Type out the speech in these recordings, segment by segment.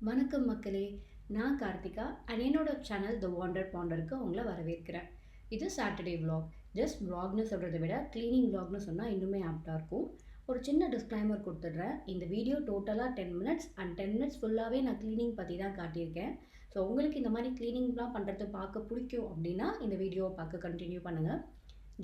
வணக்கம் மக்களே, நான் கார்த்திகா அண்ட் என்னோட சேனல் த வாண்டர் பாண்டருக்கு உங்களை வரவேற்கிறேன். இது சாட்டர்டே vlog. ஜஸ்ட் vlogனு சொல்கிறத விட க்ளீனிங் vlogனு சொன்னால் இன்னுமே ஆப்டாக இருக்கும். ஒரு சின்ன டிஸ்க்ளைமர் கொடுத்துட்றேன். இந்த வீடியோ டோட்டலாக 10 மினிட்ஸ் அண்ட் 10 மினிட்ஸ் ஃபுல்லாகவே நான் க்ளீனிங் பற்றி தான் காட்டியிருக்கேன். ஸோ உங்களுக்கு இந்த மாதிரி க்ளீனிங்லாம் பண்ணுறது பார்க்க பிடிக்கும் அப்படின்னா இந்த வீடியோவை பார்க்க கண்டினியூ பண்ணுங்கள்.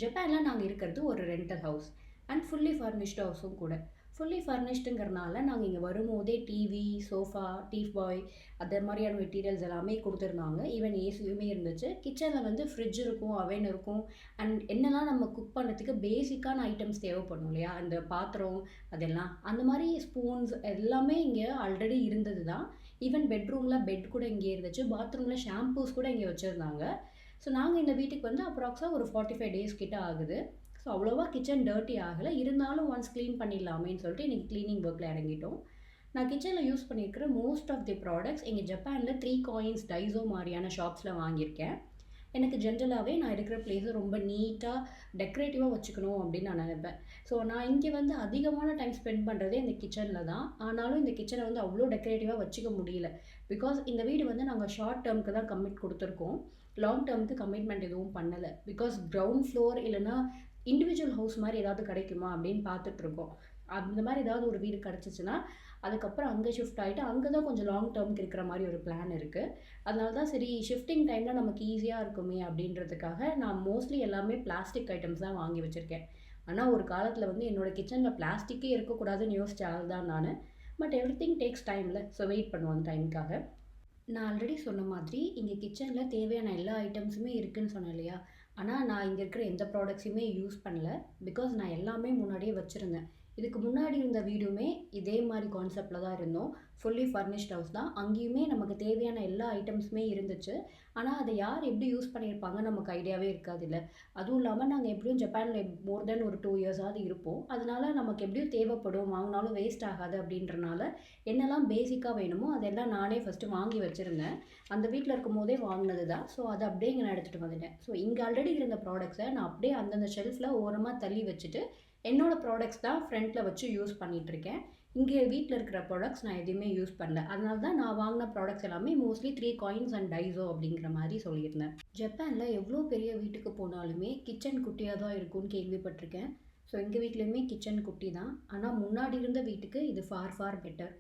ஜப்பானில் நாங்கள் இருக்கிறது ஒரு rental house and fully furnished ஹவுஸும் கூட. ஃபுல்லி ஃபர்னிஷ்டுங்கிறனால நாங்கள் இங்கே வரும்போதே டிவி, சோஃபா, டீபாய் அதே மாதிரியான மெட்டீரியல்ஸ் எல்லாமே கொடுத்துருந்தாங்க. ஈவன் ஏசியுமே இருந்துச்சு. கிச்சனில் வந்து ஃப்ரிட்ஜ் இருக்கும், அவன் இருக்கும். அண்ட் என்னெல்லாம் நம்ம குக் பண்ணுறதுக்கு பேசிக்கான ஐட்டம்ஸ் தேவைப்படும் இல்லையா, அந்த பாத்திரம் அதெல்லாம், அந்த மாதிரி ஸ்பூன்ஸ் எல்லாமே இங்கே ஆல்ரெடி இருந்தது தான். ஈவன் பெட்ரூமில் பெட் கூட இங்கே இருந்துச்சு. பாத்ரூமில் ஷாம்பூஸ் கூட இங்கே வச்சுருந்தாங்க. ஸோ நாங்கள் இந்த வீட்டுக்கு வந்து அப்ராக்ஸாக ஒரு 45 டேஸ் கிட்ட ஆகுது. ஸோ அவ்வளோவா கிச்சன் டர்ட்டி ஆகலை. இருந்தாலும் ஒன்ஸ் க்ளீன் பண்ணிடலாமேன்னு சொல்லிட்டு இன்றைக்கி க்ளீனிங் ஒர்க்கில் இறங்கிட்டோம். நான் கிச்சனில் யூஸ் பண்ணியிருக்கிற மோஸ்ட் ஆஃப் தி ப்ராடக்ட்ஸ் இங்கே ஜப்பானில் 3 காயின்ஸ் டைஸோ மாதிரியான ஷாப்ஸில் வாங்கியிருக்கேன். எனக்கு ஜென்ரலாகவே நான் இருக்கிற பிளேஸை ரொம்ப நீட்டாக டெக்கரேட்டிவாக வச்சுக்கணும் அப்படின்னு நான் நினைப்பேன். ஸோ நான் இங்கே வந்து அதிகமான டைம் ஸ்பெண்ட் பண்ணுறதே இந்த கிச்சனில் தான். ஆனாலும் இந்த கிச்சனை வந்து அவ்வளோ டெக்கரேட்டிவாக வச்சுக்க முடியல. பிகாஸ் இந்த வீடு வந்து நாங்கள் ஷார்ட் டேர்முக்கு தான் கமிட் கொடுத்துருக்கோம். லாங் டேர்முக்கு கமிட்மெண்ட் எதுவும் பண்ணலை. பிகாஸ் கிரவுண்ட் ஃப்ளோர் இல்லைனா இண்டிவிஜுவல் ஹவுஸ் மாதிரி ஏதாவது கிடைக்குமா அப்படின்னு பார்த்துட்ருக்கோம். அந்த மாதிரி ஏதாவது ஒரு வீடு கிடச்சிச்சின்னா அதுக்கப்புறம் அங்கே ஷிஃப்ட் ஆகிட்டு அங்கே தான் கொஞ்சம் லாங் டேர்முக்கு இருக்கிற மாதிரி ஒரு பிளான் இருக்குது. அதனால தான் சரி ஷிஃப்டிங் டைமில் நமக்கு ஈஸியாக இருக்குமே அப்படின்றதுக்காக நான் மோஸ்ட்லி எல்லாமே பிளாஸ்டிக் ஐட்டம்ஸ் தான் வாங்கி வச்சுருக்கேன். ஆனால் ஒரு காலத்தில் வந்து என்னோடய கிச்சனில் பிளாஸ்டிக்கே இருக்கக்கூடாதுன்னு யோசிச்ச ஆள் தான் நான். பட் எவ்ரி திங் டேக்ஸ் டைமில். ஸோ வெயிட் பண்ணுவோம் அந்த டைமுக்காக. நான் ஆல்ரெடி சொன்ன மாதிரி இங்கே கிச்சனில் தேவையான எல்லா ஐட்டம்ஸுமே இருக்குதுன்னு சொன்னேன் இல்லையா. ஆனால் நான் இங்கே இருக்கிற எந்த ப்ராடக்ட்ஸுமே யூஸ் பண்ணல. பிகாஸ் நான் எல்லாமே முன்னாடியே வச்சுருந்தேன். இதுக்கு முன்னாடி இருந்த வீடுமே இதே மாதிரி கான்செப்டில் தான் இருந்தோம். ஃபுல்லி ஃபர்னிஷ்ட் ஹவுஸ் தான். அங்கேயுமே நமக்கு தேவையான எல்லா ஐட்டம்ஸுமே இருந்துச்சு. ஆனால் அதை யார் எப்படி யூஸ் பண்ணியிருப்பாங்க நமக்கு ஐடியாவே இருக்காது இல்லை. அதுவும் இல்லாமல் நாங்கள் எப்படியும் ஜப்பானில் மோர் தென் ஒரு 2 இயர்ஸாவது இருப்போம். அதனால நமக்கு எப்படியும் தேவைப்படும், வாங்கினாலும் வேஸ்ட் ஆகாது அப்படின்றனால என்னெல்லாம் பேசிக்காக வேணுமோ அதெல்லாம் நானே ஃபஸ்ட்டு வாங்கி வச்சுருந்தேன். அந்த வீட்டில் இருக்கும் போதே வாங்கினது தான். ஸோ அதை அப்படியே இங்கே நான் எடுத்துகிட்டு வந்துட்டேன். ஸோ இங்கே ஆல்ரெடி இருந்த ப்ராடக்ட்ஸை நான் அப்படியே அந்தந்த ஷெல்ஃபில் ஓரமாக தள்ளி வச்சுட்டு என்னோடய ப்ராடக்ட்ஸ் தான் ஃப்ரண்ட்டில் வச்சு யூஸ் பண்ணிகிட்ருக்கேன். இங்கே வீட்டில் இருக்கிற ப்ராடக்ட்ஸ் நான் எதுவுமே யூஸ் பண்ணல. அதனால தான் நான் வாங்கின ப்ராடக்ட்ஸ் எல்லாமே மோஸ்ட்லி 3 காயின்ஸ் அண்ட் டைஸோ அப்படிங்கிற மாதிரி சொல்லியிருந்தேன். ஜப்பானில் எவ்வளோ பெரிய வீட்டுக்கு போனாலுமே கிச்சன் குட்டியாக தான் இருக்கும்னு கேள்விப்பட்டிருக்கேன். ஸோ எங்கள் வீட்லேயுமே கிச்சன் குட்டி தான். ஆனால் முன்னாடி இருந்த வீட்டுக்கு இது ஃபார் பெட்டர்.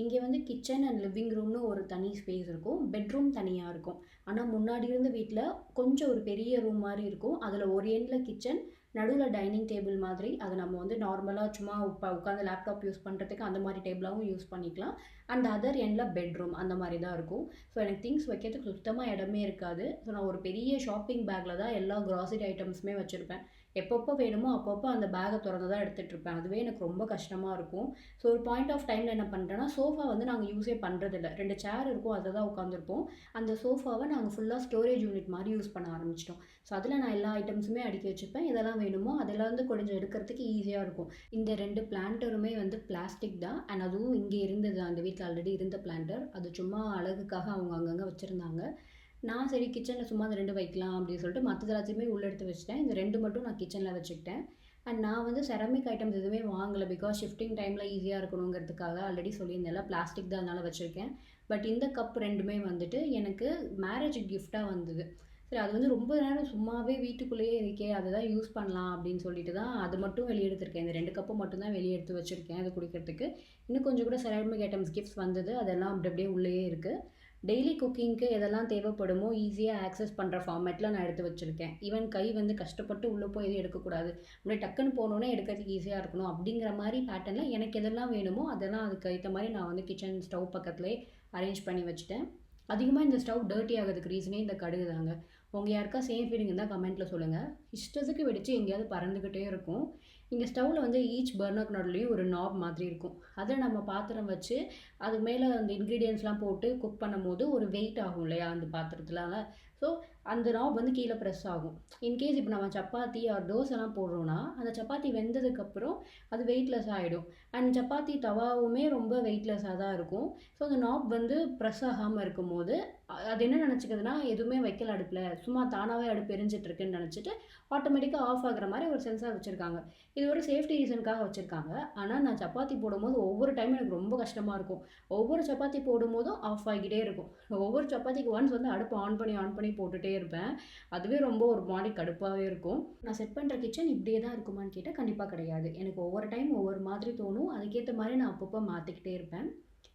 இங்கே வந்து கிச்சன் அண்ட் லிவிங் ரூம்னு ஒரு தனி ஸ்பேஸ் இருக்கும். பெட்ரூம் தனியாக இருக்கும். ஆனால் முன்னாடி இருந்த வீட்டில் கொஞ்சம் ஒரு பெரிய ரூம் மாதிரி இருக்கும். அதில் ஒரு எண்டில் கிச்சன், நடுவில் டைனிங் டேபிள் மாதிரி. அதை நம்ம வந்து நார்மலாக சும்மா உட்காந்து லேப்டாப் யூஸ் பண்ணுறதுக்கு அந்த மாதிரி டேபிளாகவும் யூஸ் பண்ணிக்கலாம். அண்ட் அதர் எண்டில் பெட்ரூம் அந்த மாதிரி தான் இருக்கும். ஸோ எனக்கு திங்ஸ் வைக்கிறதுக்கு சுத்தமாக இடமே இருக்காது. ஸோ நான் ஒரு பெரிய ஷாப்பிங் பேக்கில் தான் எல்லா க்ராசரி ஐட்டம்ஸுமே வச்சுருப்பேன். எப்பப்போ வேணுமோ அப்பப்போ அந்த பேக்கை திறந்து தான் எடுத்துகிட்டு இருப்பேன். அதுவே எனக்கு ரொம்ப கஷ்டமாக இருக்கும். ஸோ ஒரு பாயிண்ட் ஆஃப் டைமில் என்ன பண்ணுறேன்னா, சோஃபா வந்து நாங்கள் யூஸே பண்ணுறதில்ல. 2 சேர் இருக்கும், அதில் தான் உட்காந்துருப்போம். அந்த சோஃபாவை நாங்கள் ஃபுல்லாக ஸ்டோரேஜ் யூனிட் மாதிரி யூஸ் பண்ண ஆரம்பிச்சிட்டோம். ஸோ அதில் நான் எல்லா ஐட்டம்ஸுமே அடுக்கி வச்சுப்பேன். இதெல்லாம் வேணுமோ அதெல்லாம் வந்து கொஞ்சம் எடுக்கிறதுக்கு ஈஸியாக இருக்கும். இந்த 2 பிளான்டருமே வந்து பிளாஸ்டிக் தான். அண்ட் அதுவும் இங்கே இருந்தது, அந்த வீட்டில் ஆல்ரெடி இருந்த பிளான்டர். அது சும்மா அழகுக்காக அவங்க அங்கங்கே வச்சுருந்தாங்க. நான் சரி கிச்சனில் சும்மா அந்த 2 வைக்கலாம் அப்படின்னு சொல்லிட்டு மற்றது எல்லாத்தையுமே உள்ளே எடுத்து வச்சுட்டேன். இந்த 2 மட்டும் நான் கிச்சனில் வச்சுக்கிட்டேன். அண்ட் நான் வந்து செராமிக் ஐட்டம்ஸ் எதுவுமே வாங்கலை. பிகாஸ் ஷிஃப்டிங் டைமில் ஈஸியாக இருக்கணுங்கிறதுக்காக ஆல்ரெடி சொல்லியிருந்தேன்ல, பிளாஸ்டிக் தான் அதனால் வச்சுருக்கேன். பட் இந்த கப் 2மே வந்துட்டு எனக்கு மேரேஜ் கிஃப்டாக வந்தது. சரி அது வந்து ரொம்ப நேரம் சும்மாவே வீட்டுக்குள்ளேயே இருக்கே, அதை தான் யூஸ் பண்ணலாம் அப்படின்னு சொல்லிட்டு தான் அது மட்டும் வெளியே எடுத்திருக்கேன். இந்த 2 கப்பு மட்டும் தான் வெளியே எடுத்து வச்சுருக்கேன் அது குடிக்கிறதுக்கு. இன்னும் கொஞ்சம் கூட செராமிக் ஐட்டம்ஸ் கிஃப்ட்ஸ் வந்தது. அதெல்லாம் அப்படி அப்படியே உள்ளேயே இருக்குது. டெய்லி குக்கிங்க்கு எதெல்லாம் தேவைப்படுமோ ஈஸியாக ஆக்சஸ் பண்ணுற ஃபார்மேட்டில் நான் எடுத்து வச்சுருக்கேன். ஈவன் கை வந்து கஷ்டப்பட்டு உள்ளே போய் எதுவும் எடுக்கக்கூடாது, அப்படியே டக்குன்னு போனோன்னே எடுக்கிறதுக்கு ஈஸியாக இருக்கணும் அப்படிங்கிற மாதிரி பேட்டர்னில் எனக்கு எதெல்லாம் வேணுமோ அதெல்லாம் அதுக்கு ஏற்ற மாதிரி நான் வந்து கிச்சன் ஸ்டவ் பக்கத்துலேயே அரேஞ்ச் பண்ணி வச்சுட்டேன். அதிகமாக இந்த ஸ்டவ் டர்ட்டி ஆகிறதுக்கு ரீசனே இந்த கடுகு தாங்க. உங்கள் யாருக்கா சேம் ஃபீலிங் இருந்தால் கமெண்ட்டில் சொல்லுங்கள். இஷ்டத்துக்கு வெடித்து எங்கேயாவது பறந்துக்கிட்டே இருக்கும். இங்கே ஸ்டவ்வில் வந்து ஈச் பர்னருக்கு நடுவுலையும் ஒரு நாப் மாதிரி இருக்கும். அதை நம்ம பாத்திரம் வச்சு அது மேலே அந்த இன்க்ரீடியன்ஸ்லாம் போட்டு குக் பண்ணும்போது ஒரு வெயிட் ஆகும் இல்லையா அந்த பாத்திரத்தில். ஸோ அந்த நாப் வந்து கீழே ப்ரெஸ் ஆகும். இன்கேஸ் இப்போ நம்ம சப்பாத்தி ஆர் தோசைலாம் போடுறோன்னா அந்த சப்பாத்தி வெந்ததுக்கப்புறம் அது வெயிட்லெஸ் ஆகிடும். அண்ட் சப்பாத்தி தவாவுமே ரொம்ப வெயிட்லெஸ்ஸாக தான் இருக்கும். ஸோ அந்த நாப் வந்து ப்ரெஸ் ஆகாமல் இருக்கும்போது அது என்ன நினச்சிக்குதுன்னா, எதுவுமே வைக்கல அடுப்பில், சும்மா தானாகவே அடுப்பு எரிஞ்சிட்ருக்குன்னு நினச்சிட்டு ஆட்டோமேட்டிக்காக ஆஃப் ஆகுற மாதிரி ஒரு சென்சார் வச்சுருக்காங்க. இது ஒரு சேஃப்டி ரீசனுக்காக வச்சுருக்காங்க. ஆனால் நான் சப்பாத்தி போடும்போது ஒவ்வொரு டைமும் எனக்கு ரொம்ப கஷ்டமாக இருக்கும். ஒவ்வொரு சப்பாத்தி போடும்போதும் ஆஃப் ஆகிக்கிட்டே இருக்கும். ஒவ்வொரு சப்பாத்திக்கு ஒன்ஸ் வந்து அடுப்பு ஆன் பண்ணி போட்டுகிட்டே இருப்பேன். அதுவே ரொம்ப ஒரு மாதிரி கடுப்பாகவே இருக்கும். நான் செட் பண்ணுற கிச்சன் இப்படியே தான் இருக்குமான்னு கேட்டால் கண்டிப்பாக கிடையாது. எனக்கு ஒவ்வொரு டைம் ஒவ்வொரு மாதிரி தோணும். அதுக்கேற்ற மாதிரி நான் அப்பப்போ மாற்றிக்கிட்டே இருப்பேன்.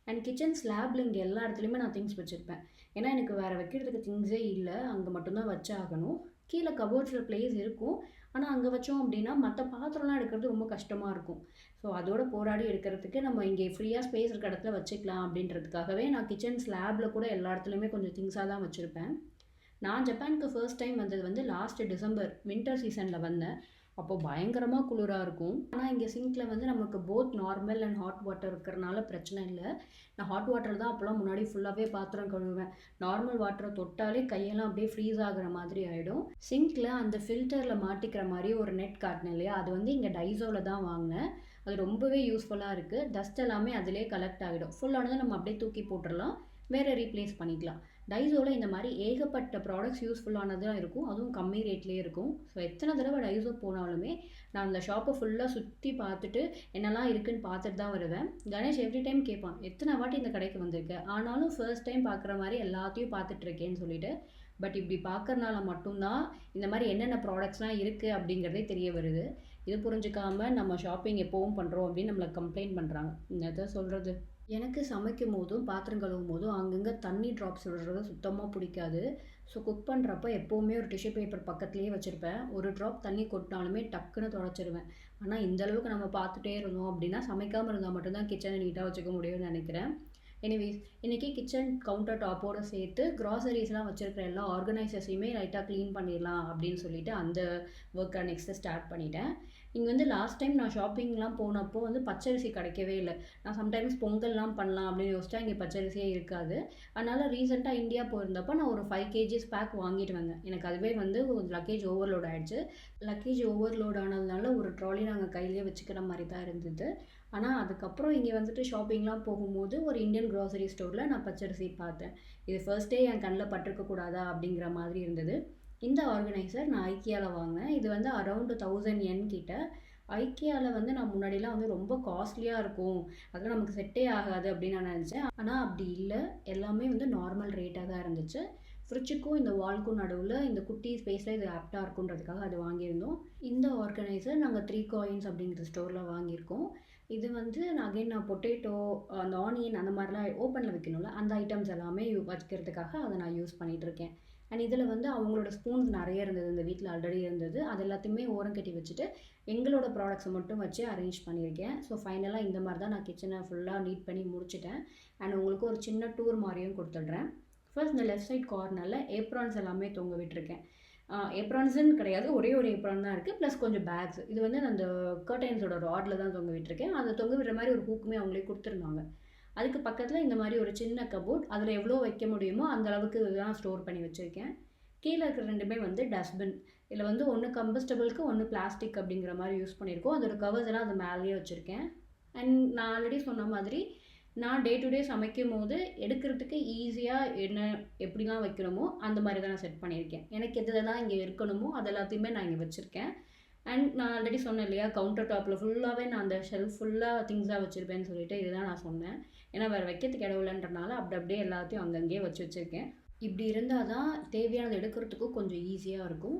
அண்ட் கிச்சன் ஸ்லாப்ல இங்கே எல்லா இடத்துலையுமே நான் திங்ஸ் வச்சுருப்பேன். ஏன்னா எனக்கு வேறு வைக்கிறதுக்கு திங்ஸே இல்லை. அங்கே மட்டும்தான் வச்சாகணும். கீழே கபோர்ட்ஸில் ப்ளேஸ் இருக்கும். ஆனால் அங்கே வச்சோம் அப்படின்னா மற்ற பாத்திரம்லாம் எடுக்கிறது ரொம்ப கஷ்டமாக இருக்கும். ஸோ அதோட போராடி எடுக்கிறதுக்கு நம்ம இங்கே ஃப்ரீயாக ஸ்பேஸ் இருக்க இடத்துல வச்சுக்கலாம் அப்படின்றதுக்காகவே நான் கிச்சன் ஸ்லாபில் கூட எல்லா இடத்துலையுமே கொஞ்சம் திங்ஸாக தான் வச்சுருப்பேன். நான் ஜப்பானுக்கு ஃபர்ஸ்ட் டைம் வந்தது வந்து லாஸ்ட் டிசம்பர் வின்டர் சீசனில் வந்தேன். அப்போது பயங்கரமாக குளிராக இருக்கும். ஆனால் இங்கே சிங்கில் வந்து நமக்கு both normal and hot water இருக்கிறனால பிரச்சனை இல்லை. நான் ஹாட் வாட்டர் தான் அப்போலாம் முன்னாடி ஃபுல்லாகவே பாத்திரம் கழுவுவேன். நார்மல் வாட்டரை தொட்டாலே கையெல்லாம் அப்படியே ஃப்ரீஸ் ஆகிற மாதிரி ஆகிடும். சிங்கில் அந்த ஃபில்டரில் மாட்டிக்கிற மாதிரி ஒரு நெட் காட்டினேன் இல்லையா, அது வந்து இங்கே டைசோவில் தான் வாங்கினேன். அது ரொம்பவே யூஸ்ஃபுல்லாக இருக்குது. டஸ்ட் எல்லாமே அதிலே கலெக்ட் ஆகிடும். ஃபுல்லானதை நம்ம அப்படியே தூக்கி போட்டுடலாம், வேறு ரீப்ளேஸ் பண்ணிக்கலாம். டைசோவில் இந்த மாதிரி ஏகப்பட்ட ப்ராடக்ட்ஸ் யூஸ்ஃபுல்லானதாக இருக்கும். அதுவும் கம்மி ரேட்லேயே இருக்கும். ஸோ எத்தனை தடவை டைசோ போனாலுமே நான் அந்த ஷாப்பை ஃபுல்லாக சுற்றி பார்த்துட்டு என்னெல்லாம் இருக்குதுன்னு பார்த்துட்டு தான் வருவேன். கணேஷ் எவ்ரி டைம் கேட்பான், எத்தனை வாட்டி இந்த கடைக்கு வந்திருக்கேன், ஆனாலும் ஃபர்ஸ்ட் டைம் பார்க்குற மாதிரி எல்லாத்தையும் பார்த்துட்ருக்கேன்னு சொல்லிட்டு. பட் இப்படி பார்க்கறனால மட்டும்தான் இந்த மாதிரி என்னென்ன ப்ராடக்ட்ஸ்லாம் இருக்குது அப்படிங்கிறதே தெரிய வருது. இது புரிஞ்சுக்காமல் நம்ம ஷாப்பிங் எப்போவும் பண்ணுறோம் அப்படின்னு நம்மளை கம்ப்ளைண்ட் பண்ணுறாங்க. என்னதான் சொல்கிறது. எனக்கு சமைக்கும் போதும் பாத்திரம் கழுவும் போதும் அங்கங்கே தண்ணி ட்ராப்ஸ் விடுறது சுத்தமாக பிடிக்காது. ஸோ குக் பண்ணுறப்ப எப்போவுமே ஒரு டிஷ்யூ பேப்பர் பக்கத்துலேயே வச்சுருப்பேன். ஒரு ட்ராப் தண்ணி கொட்டினாலுமே டக்குன்னு தொடச்சிருவேன். ஆனால் இந்தளவுக்கு நம்ம பார்த்துட்டே இருந்தோம் அப்படின்னா சமைக்காமல் இருந்தால் மட்டும்தான் கிச்சனை நீட்டாக வச்சுக்க முடியும்னு நினைக்கிறேன். எனிவேஸ், இன்றைக்கி கிச்சன் கவுண்டர் டாப்போடு சேர்த்து க்ராசரிஸ்லாம் வச்சுருக்கிற எல்லா ஆர்கனைசர்ஸையுமே லைட்டாக க்ளீன் பண்ணிடலாம் அப்படின்னு சொல்லிட்டு அந்த ஒர்க்கை நெக்ஸ்ட்டு ஸ்டார்ட் பண்ணிட்டேன். இங்கே வந்து லாஸ்ட் டைம் நான் ஷாப்பிங்லாம் போனப்போ வந்து பச்சரிசி கிடைக்கவே இல்லை. நான் சம்டைம்ஸ் பொங்கல்லாம் பண்ணலாம் அப்படின்னு யோசிச்சா இங்கே பச்சரிசியே இருக்காது. அதனால் ரீசெண்டாக இந்தியா போயிருந்தப்போ நான் ஒரு 5 kgs பேக் வாங்கிட்டு வந்தேன். எனக்கு அதுவே வந்து லக்கேஜ் ஓவர்லோட் ஆகிடுச்சு. லக்கேஜ் ஓவர்லோட் ஆனதுனால ஒரு ட்ராலி நாங்கள் கையிலே வச்சுக்கிற மாதிரி தான் இருந்தது. ஆனால் அதுக்கப்புறம் இங்கே வந்துட்டு ஷாப்பிங்லாம் போகும்போது ஒரு இந்தியன் க்ராசரி ஸ்டோரில் நான் பச்சரிசி பார்த்தேன். இது ஃபர்ஸ்ட்டே என் கண்ணில் பட்டிருக்கக்கூடாதா அப்படிங்கிற மாதிரி இருந்தது. இந்த ஆர்கனைசர் நான் ஐக்கியாவில் வாங்கினேன். இது வந்து அரௌண்ட் 1000 yen கிட்ட. ஐக்கியாவில் வந்து நான் முன்னாடிலாம் வந்து ரொம்ப காஸ்ட்லியாக இருக்கும், அதெல்லாம் நமக்கு செட்டே ஆகாது அப்படின்னு நான் நினச்சேன். ஆனால் அப்படி இல்லை, எல்லாமே வந்து நார்மல் ரேட்டாக தான் இருந்துச்சு. ஃப்ரிட்ஜுக்கும் இந்த வால்க்கும் நடுவில் இந்த குட்டி ஸ்பேஸில் இது ஆப்டாக இருக்குன்றதுக்காக அது வாங்கியிருந்தோம். இந்த ஆர்கனைசர் நாங்கள் 3 coins அப்படிங்கிற ஸ்டோரில் வாங்கியிருக்கோம். இது வந்து நான் பொட்டேட்டோ, அந்த ஆனியன் அந்த மாதிரிலாம் ஓப்பனில் வைக்கணும்ல, அந்த ஐட்டம்ஸ் எல்லாமே வைக்கிறதுக்காக அதை நான் யூஸ் பண்ணிகிட்ருக்கேன். அண்ட் இதில் வந்து அவங்களோட ஸ்பூன்ஸ் நிறைய இருந்தது, இந்த வீட்டில் ஆல்ரெடி இருந்தது. அது எல்லாத்தையுமே ஓரம் கட்டி வச்சுட்டு எங்களோட ப்ராடக்ட்ஸை மட்டும் வச்சு அரேஞ்ச் பண்ணியிருக்கேன். ஸோ ஃபைனலாக இந்த மாதிரி தான் நான் கிச்சனை ஃபுல்லாக நீட் பண்ணி முடிச்சிட்டேன். அண்ட் உங்களுக்கு ஒரு சின்ன டூர் மாதிரியும் கொடுத்துட்றேன். ஃபர்ஸ்ட் இந்த லெஃப்ட் சைட் கார்னரில் ஏப்ரான்ஸ் எல்லாமே தொங்க விட்டுருக்கேன். ஏப்ரான்ஸுன்னு கிடையாது, ஒரே ஒரு ஏப்ரான் தான் இருக்குது, ப்ளஸ் கொஞ்சம் பேக்ஸ். இது வந்து நான் அந்த கர்டைன்ஸோட ராடில் தான் தொங்க விட்டுருக்கேன். அதை தொங்க விடுற மாதிரி ஒரு ஹூக்குமே அவங்களே கொடுத்துருந்தாங்க. அதுக்கு பக்கத்தில் இந்த மாதிரி ஒரு சின்ன கபோர்ட், அதில் எவ்வளோ வைக்க முடியுமோ அந்த அளவுக்கு தான் ஸ்டோர் பண்ணி வச்சுருக்கேன். கீழே இருக்கிற ரெண்டுமே வந்து டஸ்ட்பின். இதில் வந்து ஒன்று கம்பஸ்டபிளுக்கு, ஒன்று பிளாஸ்டிக் அப்படிங்கிற மாதிரி யூஸ் பண்ணியிருக்கோம். அதோட கவர்ஸ் எல்லாம் அது மேலேயே வச்சுருக்கேன். அண்ட் நான் ஆல்ரெடி சொன்ன மாதிரி நான் டே டு டே சமைக்கும் போது எடுக்கிறதுக்கு ஈஸியாக என்ன எப்படிலாம் வைக்கணுமோ அந்த மாதிரி தான் நான் செட் பண்ணியிருக்கேன். எனக்கு எதுலாம் இங்கே இருக்கணுமோ அது எல்லாத்தையுமே நான் இங்கே வச்சுருக்கேன். அண்ட் நான் ஆல்ரெடி சொன்னேன் இல்லையா, கவுண்டர் டாப்பில் ஃபுல்லாகவே நான் அந்த ஷெல்ஃப் ஃபுல்லாக திங்ஸாக வச்சுருப்பேன்னு சொல்லிட்டு இதுதான் நான் சொன்னேன். ஏன்னா வேறு வைக்கிறதுக்கு இடம் இல்லைன்றனால அப்படியே எல்லாத்தையும் அங்கங்கேயே வச்சுருக்கேன். இப்படி இருந்தால் தான் தேவையானது எடுக்கிறதுக்கும் கொஞ்சம் ஈஸியாக இருக்கும்.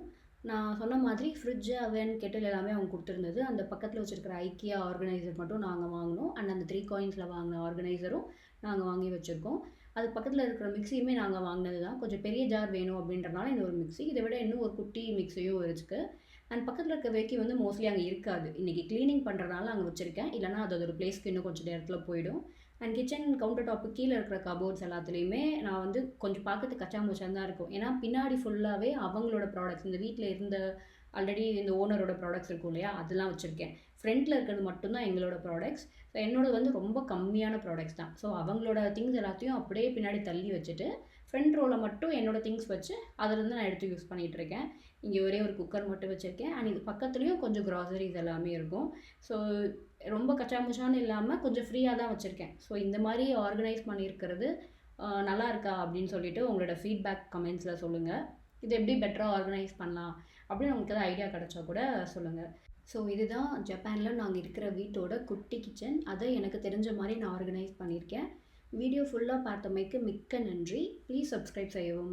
நான் சொன்ன மாதிரி ஃப்ரிட்ஜ், அவன், கெட்டில் எல்லாமே அவங்க கொடுத்துருந்தது. அந்த பக்கத்தில் வச்சுருக்கிற ஐக்கியா ஆர்கனைசர் மட்டும் நாங்கள் வாங்கினோம். அண்ட் அந்த 3 coinsல வாங்கின ஆர்கனைசரும் நாங்கள் வாங்கி வச்சுருக்கோம். அது பக்கத்தில் இருக்கிற மிக்சியுமே நாங்கள் வாங்கினது தான். கொஞ்சம் பெரிய ஜார் வேணும் அப்படின்றனால இந்த ஒரு மிக்சி, இதை விட இன்னும் ஒரு குட்டி மிக்சியும் இருக்குது. அண்ட் பக்கத்தில் இருக்க வேக்கி வந்து மோஸ்ட்லி அங்கே இருக்காது. இன்றைக்கி க்ளீனிங் பண்ணுறதுனால அங்கே வச்சுருக்கேன், இல்லைனா அது ஒரு பிளேஸ்க்கு இன்னும் கொஞ்சம் நேரத்தில் போயிடும். அண்ட் கிச்சன் கவுண்டர் டாப்பு கீழே இருக்கிற கபோர்ட்ஸ் எல்லாத்துலேயுமே நான் வந்து கொஞ்சம் பார்க்கறதுக்கு கச்சாமுச்சான் தான் இருக்கும். ஏன்னா பின்னாடி ஃபுல்லாகவே அவங்களோட ப்ராடக்ட்ஸ், இந்த வீட்டில் இருந்த ஆல்ரெடி இந்த ஓனரோட ப்ராடக்ட்ஸ் இருக்கும் இல்லையா, அதெல்லாம் வச்சுருக்கேன். ஃப்ரண்ட்டில் இருக்கிறது மட்டும்தான் எங்களோட ப்ராடக்ட்ஸ். ஸோ என்னோடது வந்து ரொம்ப கம்மியான ப்ராடக்ட்ஸ் தான். ஸோ அவங்களோட திங்ஸ் எல்லாத்தையும் அப்படியே பின்னாடி தள்ளி வச்சுட்டு ஃப்ரண்ட் ரோவில் மட்டும் என்னோடய திங்ஸ் வச்சு அதிலேருந்து நான் எடுத்து யூஸ் பண்ணிகிட்ருக்கேன். இங்கே ஒரே ஒரு குக்கர் மட்டும் வச்சுருக்கேன். அண்ட் இது பக்கத்துலேயும் கொஞ்சம் க்ராசரிஸ் எல்லாமே இருக்கும். ஸோ ரொம்ப கச்சாமுச்சான்னு இல்லாமல் கொஞ்சம் ஃப்ரீயாக தான் வச்சுருக்கேன். ஸோ இந்த மாதிரி ஆர்கனைஸ் பண்ணியிருக்கிறது நல்லா இருக்கா அப்படின்னு சொல்லிட்டு உங்களோட ஃபீட்பேக் கமெண்ட்ஸில் சொல்லுங்கள். இது எப்படி பெட்டராக ஆர்கனைஸ் பண்ணலாம் அப்படின்னு உங்களுக்கு எதாவது ஐடியா கிடச்சா கூட சொல்லுங்கள். ஸோ இதுதான் ஜப்பான்ல நாங்க இருக்கிற வீட்டோட குட்டி கிச்சன். அத எனக்கு தெரிஞ்ச மாரி நான் ஆர்கனைஸ் பண்ணியிருக்கேன். வீடியோ ஃபுல்லா பார்த்தமைக்கு மிக்க நன்றி. ப்ளீஸ் சப்ஸ்கிரைப் செய்யவும்.